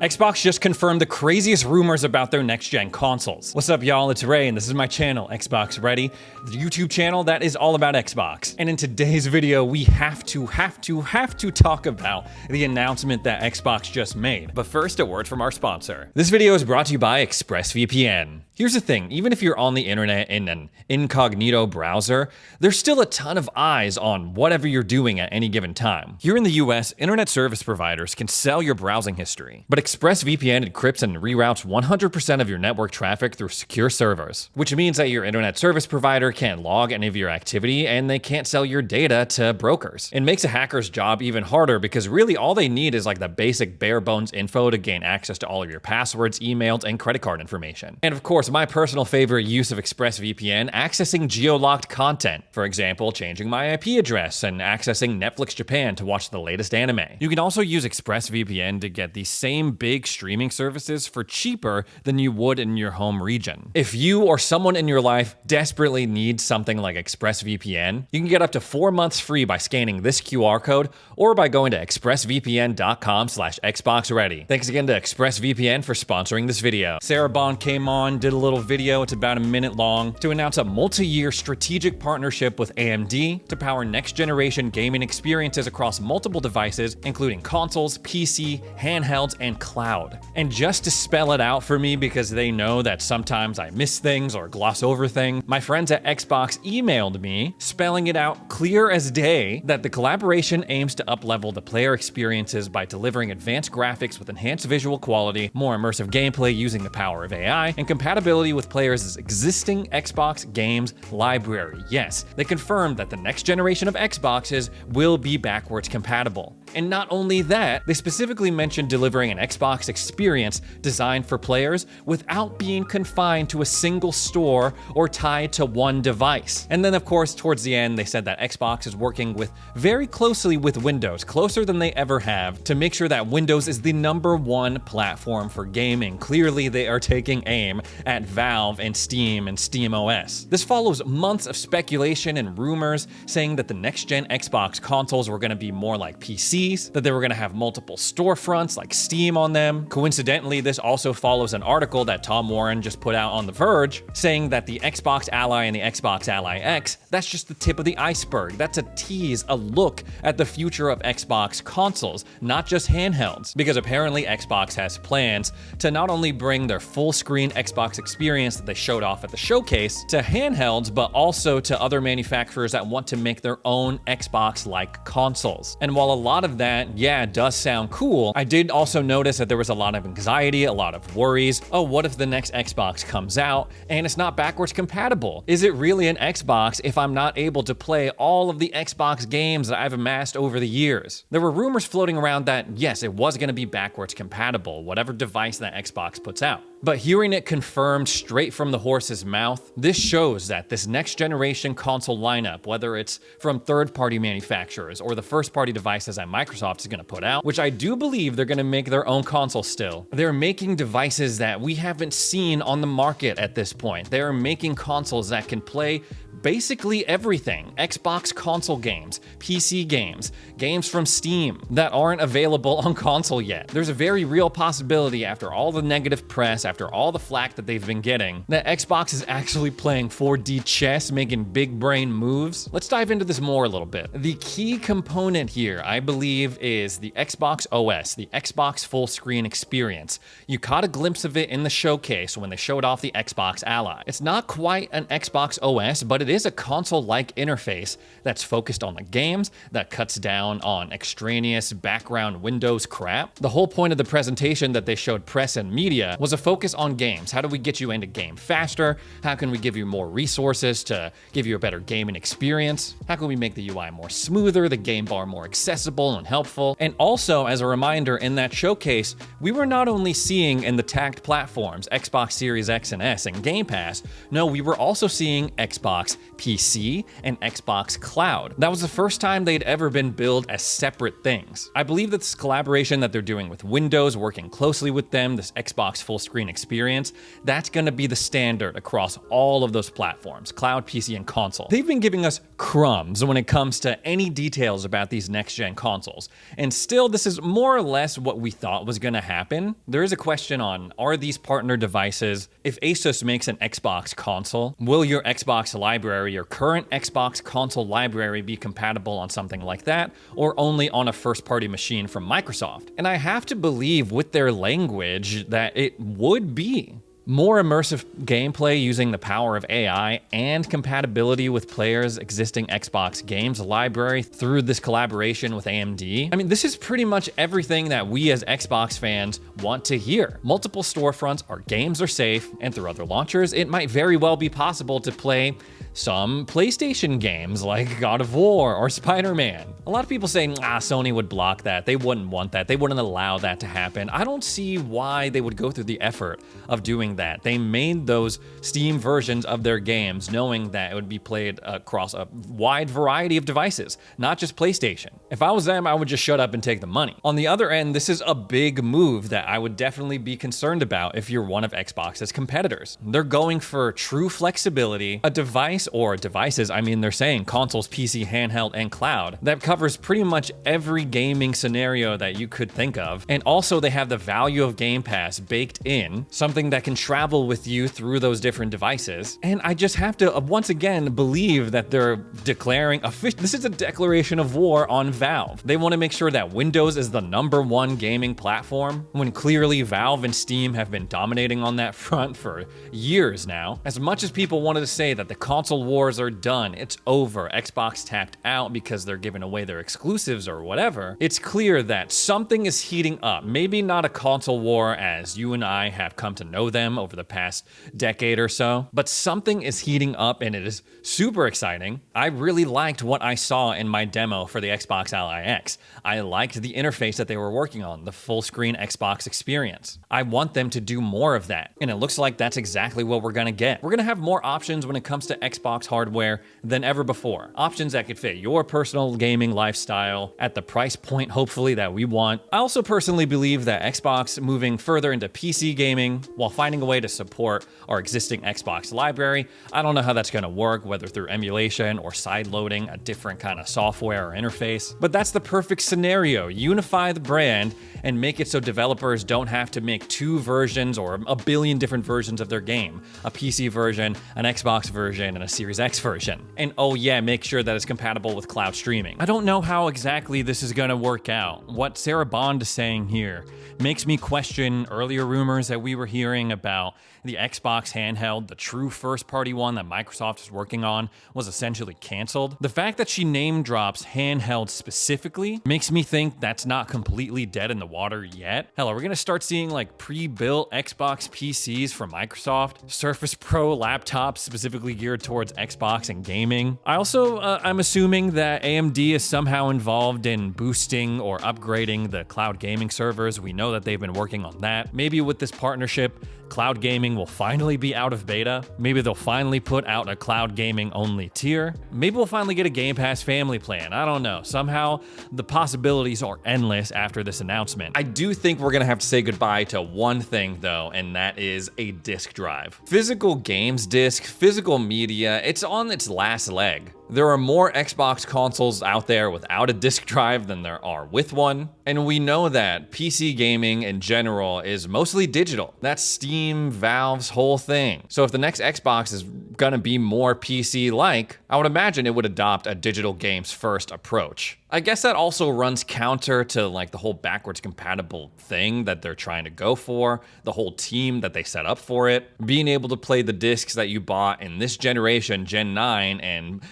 Xbox just confirmed the craziest rumors about their next-gen consoles. What's up, y'all? It's Ray, and this is my channel, Xbox Ready, the YouTube channel that is all about Xbox. And in today's video, we have to talk about the announcement that Xbox just made. But first, a word from our sponsor. This video is brought to you by ExpressVPN. Here's the thing, even if you're on the internet in an incognito browser, there's still a ton of eyes on whatever you're doing at any given time. Here in the US, internet service providers can sell your browsing history, but ExpressVPN encrypts and reroutes 100% of your network traffic through secure servers, which means that your internet service provider can't log any of your activity and they can't sell your data to brokers. It makes a hacker's job even harder because really all they need is like the basic bare bones info to gain access to all of your passwords, emails, and credit card information. And of course, my personal favorite use of ExpressVPN, accessing geo-locked content. For example, changing my IP address and accessing Netflix Japan to watch the latest anime. You can also use ExpressVPN to get the same big streaming services for cheaper than you would in your home region. If you or someone in your life desperately needs something like ExpressVPN, you can get up to 4 months free by scanning this QR code or by going to expressvpn.com/XboxReady. Thanks again to ExpressVPN for sponsoring this video. Sarah Bond came on, did a little video, it's about a minute long, to announce a multi-year strategic partnership with AMD to power next-generation gaming experiences across multiple devices, including consoles, PC, handhelds, and cloud. And just to spell it out for me, because they know that sometimes I miss things or gloss over things, my friends at Xbox emailed me, spelling it out clear as day, that the collaboration aims to up-level the player experiences by delivering advanced graphics with enhanced visual quality, more immersive gameplay using the power of AI, and compatibility with players' existing Xbox games library. Yes, they confirmed that the next generation of Xboxes will be backwards compatible. And not only that, they specifically mentioned delivering an Xbox experience designed for players without being confined to a single store or tied to one device. And then of course, towards the end, they said that Xbox is working very closely with Windows, closer than they ever have, to make sure that Windows is the #1 platform for gaming. Clearly, they are taking aim at Valve and SteamOS. This follows months of speculation and rumors saying that the next-gen Xbox consoles were going to be more like PCs, that they were going to have multiple storefronts like Steam on them. Coincidentally, this also follows an article that Tom Warren just put out on The Verge, saying that the Xbox Ally and the Xbox Ally X, that's just the tip of the iceberg. That's a tease, a look at the future of Xbox consoles, not just handhelds, because apparently Xbox has plans to not only bring their full-screen Xbox experience that they showed off at the showcase to handhelds, but also to other manufacturers that want to make their own Xbox-like consoles. And while a lot of that, yeah, does sound cool, I did also notice that there was a lot of anxiety, a lot of worries. Oh, what if the next Xbox comes out and it's not backwards compatible? Is it really an Xbox if I'm not able to play all of the Xbox games that I've amassed over the years? There were rumors floating around that, yes, it was going to be backwards compatible, whatever device that Xbox puts out. But hearing it confirmed straight from the horse's mouth, this shows that this next generation console lineup, whether it's from third-party manufacturers or the first-party devices that Microsoft is going to put out, which I do believe they're going to make their own console still. They're making devices that we haven't seen on the market at this point. They're making consoles that can play basically everything. Xbox console games, PC games, games from Steam that aren't available on console yet. There's a very real possibility, after all the negative press, after all the flack that they've been getting, that Xbox is actually playing 4D chess, making big brain moves. Let's dive into this more a little bit. The key component here, I believe, is the Xbox OS, the Xbox full screen experience. You caught a glimpse of it in the showcase when they showed off the Xbox Ally. It's not quite an Xbox OS, but it is a console-like interface that's focused on the games, that cuts down on extraneous background Windows crap. The whole point of the presentation that they showed press and media was a focus on games. How do we get you into game faster? How can we give you more resources to give you a better gaming experience? How can we make the UI more smoother, the game bar more accessible and helpful? And also, as a reminder, in that showcase, we were not only seeing in the tagged platforms, Xbox Series X and S and Game Pass, no, we were also seeing Xbox PC and Xbox Cloud. That was the first time they'd ever been billed as separate things. I believe that this collaboration that they're doing with Windows, working closely with them, this Xbox full screen experience, that's gonna be the standard across all of those platforms, cloud, PC, and console. They've been giving us crumbs when it comes to any details about these next-gen consoles, and still this is more or less what we thought was gonna happen. There is a question on, are these partner devices, if Asus makes an Xbox console, will your Xbox library, your current Xbox console library be compatible on something like that, or only on a first-party machine from Microsoft? And I have to believe with their language that it would be. More immersive gameplay using the power of AI and compatibility with players' existing Xbox games library through this collaboration with AMD. I mean, this is pretty much everything that we as Xbox fans want to hear. Multiple storefronts, our games are safe, and through other launchers, it might very well be possible to play some PlayStation games like God of War or Spider-Man. A lot of people say, Sony would block that. They wouldn't want that. They wouldn't allow that to happen. I don't see why they would go through the effort of doing that. They made those Steam versions of their games knowing that it would be played across a wide variety of devices, not just PlayStation. If I was them, I would just shut up and take the money. On the other end, this is a big move that I would definitely be concerned about if you're one of Xbox's competitors. They're going for true flexibility, a device or devices, I mean, they're saying consoles, PC, handheld, and cloud, that covers pretty much every gaming scenario that you could think of. And also they have the value of Game Pass baked in, something that can travel with you through those different devices. And I just have to, once again, believe that they're declaring, this is a declaration of war on Valve. They want to make sure that Windows is the #1 gaming platform, when clearly Valve and Steam have been dominating on that front for years now. As much as people wanted to say that the console wars are done, it's over, Xbox tapped out because they're giving away their exclusives or whatever, it's clear that something is heating up. Maybe not a console war as you and I have come to know them over the past decade or so, but something is heating up and it is super exciting. I really liked what I saw in my demo for the Xbox Ally X. I liked the interface that they were working on, the full screen Xbox experience. I want them to do more of that, and it looks like that's exactly what we're gonna get. We're gonna have more options when it comes to Xbox hardware than ever before. Options that could fit your personal gaming lifestyle at the price point, hopefully, that we want. I also personally believe that Xbox moving further into PC gaming while finding a way to support our existing Xbox library. I don't know how that's gonna work, whether through emulation or sideloading a different kind of software or interface, but that's the perfect scenario. Unify the brand and make it so developers don't have to make 2 versions or a billion different versions of their game. A PC version, an Xbox version, and a Series X version. And oh yeah, make sure that it's compatible with cloud streaming. I don't know how exactly this is gonna work out. What Sarah Bond is saying here makes me question earlier rumors that we were hearing about the Xbox handheld, the true first-party one that Microsoft is working on, was essentially canceled. The fact that she name drops handheld specifically makes me think that's not completely dead in the water yet. Hell, are we gonna start seeing like pre-built Xbox PCs from Microsoft? Surface Pro laptops specifically geared towards Xbox and gaming? I also, I'm assuming that AMD is somehow involved in boosting or upgrading the cloud gaming servers. We know that they've been working on that. Maybe with this partnership, cloud gaming will finally be out of beta. Maybe they'll finally put out a cloud gaming only tier. Maybe we'll finally get a Game Pass family plan. I don't know. Somehow the possibilities are endless after this announcement. I do think we're gonna have to say goodbye to one thing though, and that is a disk drive. Physical games disc, physical media, it's on its last leg. There are more Xbox consoles out there without a disk drive than there are with one. And we know that PC gaming in general is mostly digital. That's Steam, Valve's whole thing. So if the next Xbox is gonna be more PC-like, I would imagine it would adopt a digital games first approach. I guess that also runs counter to like the whole backwards compatible thing that they're trying to go for, the whole team that they set up for it. Being able to play the discs that you bought in this generation, Gen 9, and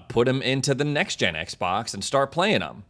put them into the next gen Xbox and start playing them.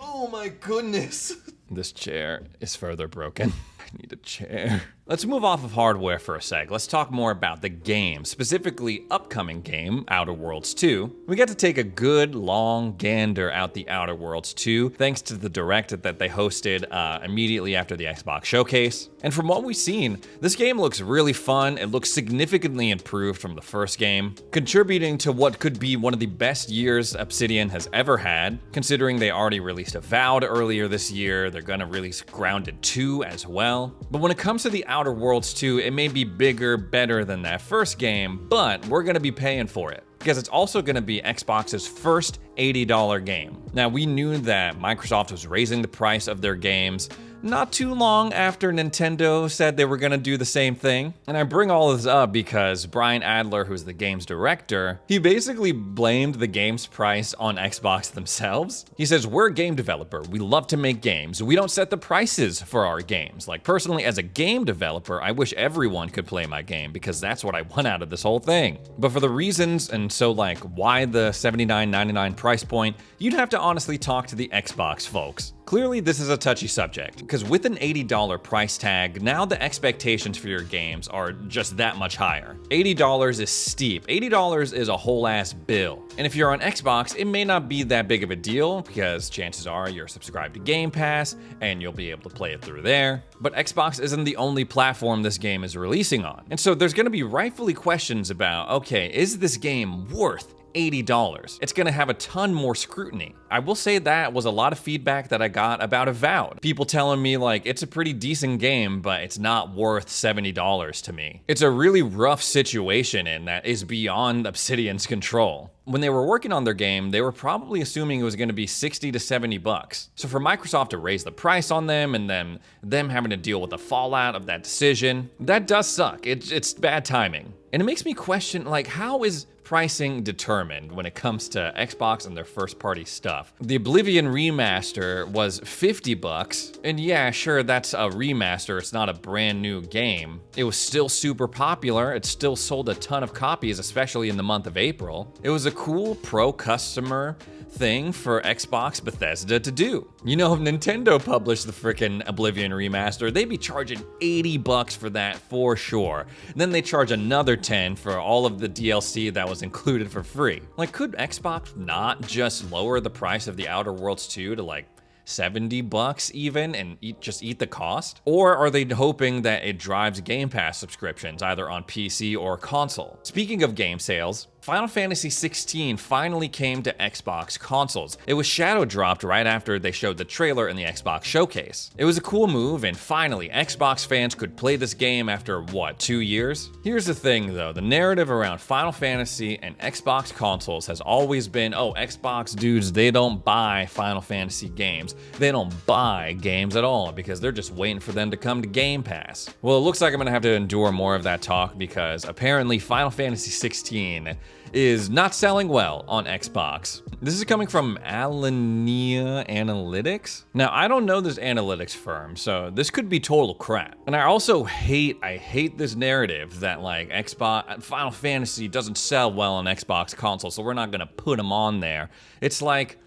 Oh my goodness. This chair is further broken. I need a chair. Let's move off of hardware for a sec. Let's talk more about the game, specifically upcoming game, Outer Worlds 2. We got to take a good long gander out the Outer Worlds 2 thanks to the direct that they hosted immediately after the Xbox showcase. And from what we've seen, this game looks really fun. It looks significantly improved from the first game, contributing to what could be one of the best years Obsidian has ever had, considering they already released Avowed earlier this year. They're gonna release Grounded 2 as well. But when it comes to the Outer Worlds 2, it may be bigger, better than that first game, but we're gonna be paying for it, because it's also gonna be Xbox's first $80 game. Now, we knew that Microsoft was raising the price of their games not too long after Nintendo said they were gonna do the same thing. And I bring all this up because Brian Adler, who's the game's director, he basically blamed the game's price on Xbox themselves. He says, "We're a game developer. We love to make games. We don't set the prices for our games. Like, personally, as a game developer, I wish everyone could play my game because that's what I want out of this whole thing. But for the reasons, and so like why the $79.99 price point, you'd have to honestly talk to the Xbox folks." Clearly, this is a touchy subject, because with an $80 price tag, now the expectations for your games are just that much higher. $80 is steep. $80 is a whole ass bill. And if you're on Xbox, it may not be that big of a deal, because chances are you're subscribed to Game Pass, and you'll be able to play it through there. But Xbox isn't the only platform this game is releasing on. And so there's gonna be rightfully questions about, okay, is this game worth $80? It's gonna have a ton more scrutiny. I will say that was a lot of feedback that I got about Avowed. People telling me like, it's a pretty decent game, but it's not worth $70 to me. It's a really rough situation, and that is beyond Obsidian's control. When they were working on their game, they were probably assuming it was gonna be 60 to 70 bucks. So for Microsoft to raise the price on them, and then them having to deal with the fallout of that decision, that does suck. It's bad timing. And it makes me question, like, how is pricing determined when it comes to Xbox and their first party stuff? The Oblivion remaster was 50 bucks, and yeah, sure, that's a remaster, it's not a brand new game. It was still super popular, it still sold a ton of copies, especially in the month of April. It was a cool pro customer thing for Xbox Bethesda to do. You know, if Nintendo published the frickin' Oblivion remaster, they'd be charging 80 bucks for that for sure. And then they charge another 10 for all of the DLC that was included for free. Like, could Xbox not just lower the price of the Outer Worlds 2 to like 70 bucks even and just eat the cost? Or are they hoping that it drives Game Pass subscriptions either on PC or console? Speaking of game sales, Final Fantasy XVI finally came to Xbox consoles. It was shadow dropped right after they showed the trailer in the Xbox showcase. It was a cool move, and finally, Xbox fans could play this game after, what, 2 years? Here's the thing though, the narrative around Final Fantasy and Xbox consoles has always been, oh, Xbox dudes, they don't buy Final Fantasy games. They don't buy games at all because they're just waiting for them to come to Game Pass. Well, it looks like I'm gonna have to endure more of that talk because apparently Final Fantasy XVI is not selling well on Xbox. This is coming from Alinea Analytics. Now, I don't know this analytics firm, so this could be total crap. And I also hate this narrative that like Xbox, Final Fantasy doesn't sell well on Xbox console, so we're not gonna put them on there. It's like,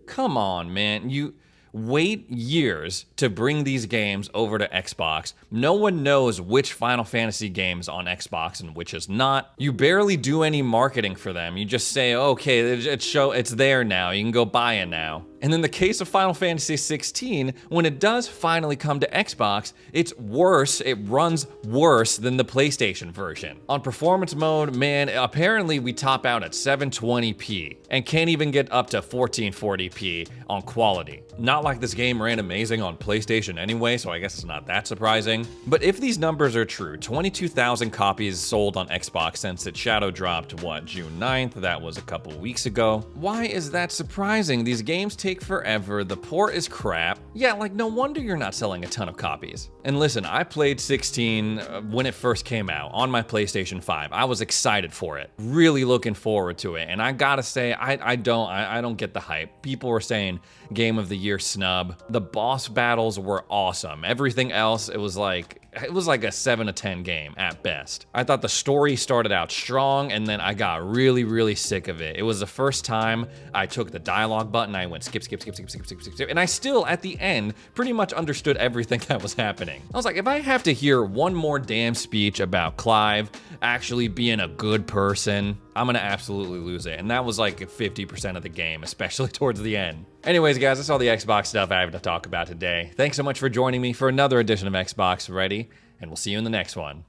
come on, man. You wait years to bring these games over to Xbox. No one knows which Final Fantasy game's on Xbox and which is not. You barely do any marketing for them. You just say, okay, it's there now. You can go buy it now. And in the case of Final Fantasy XVI, when it does finally come to Xbox, it's worse, it runs worse than the PlayStation version. On performance mode, man, apparently we top out at 720p and can't even get up to 1440p on quality. Not like this game ran amazing on PlayStation anyway, so I guess it's not that surprising. But if these numbers are true, 22,000 copies sold on Xbox since it shadow dropped, what, June 9th? That was a couple weeks ago. Why is that surprising? These games take forever, the port is crap. Yeah, like no wonder you're not selling a ton of copies. And listen, I played 16 when it first came out on my PlayStation 5. I was excited for it, really looking forward to it. And I gotta say, I don't get the hype. People were saying Game of the Year snub. The boss battles were awesome. Everything else, it was like, it was like a 7 to 10 game at best. I thought the story started out strong, and then I got really, really sick of it. It was the first time I took the dialogue button, I went skip, skip, skip, skip, skip, skip, skip, skip, and I still, at the end, pretty much understood everything that was happening. I was like, if I have to hear one more damn speech about Clive actually being a good person, I'm gonna absolutely lose it. And that was like 50% of the game, especially towards the end. Anyways, guys, that's all the Xbox stuff I have to talk about today. Thanks so much for joining me for another edition of Xbox Ready, and we'll see you in the next one.